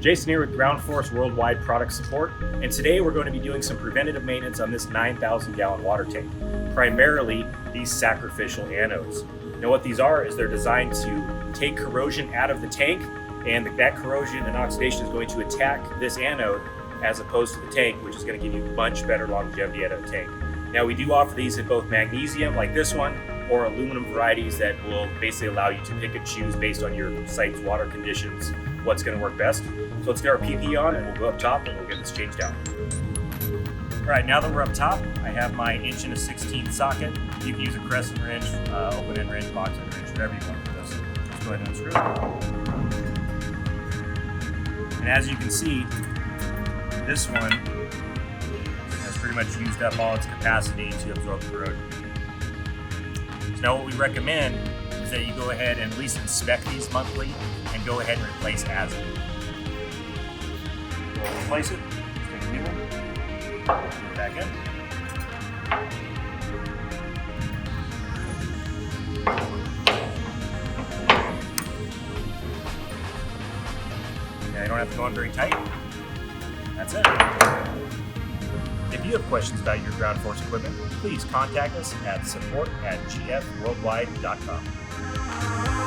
Jason here with Ground Force Worldwide Product Support, and today we're going to be doing some preventative maintenance on this 9,000 gallon water tank, primarily these sacrificial anodes. Now what these are is they're designed to take corrosion out of the tank, and that corrosion and oxidation is going to attack this anode as opposed to the tank, which is going to give you much better longevity out of the tank. Now we do offer these in both magnesium like this one, or aluminum varieties that will basically allow you to pick and choose based on your site's water conditions what's going to work best. So let's get our PP on and we'll go up top and we'll get this changed out. All right, now that we're up top, I have my 1 1/16 socket. You can use a crescent wrench, open end wrench, box end wrench, whatever you want for this. Let's go ahead and unscrew it. And as you can see, this one has pretty much used up all its capacity to absorb corrosion. So now what we recommend is that you go ahead and at least inspect these monthly and go ahead and replace as needed. We'll replace it, just take a new one, put it back in. Now you don't have to go on very tight. That's it. If you have questions about your Ground Force equipment, please contact us at support@gfworldwide.com.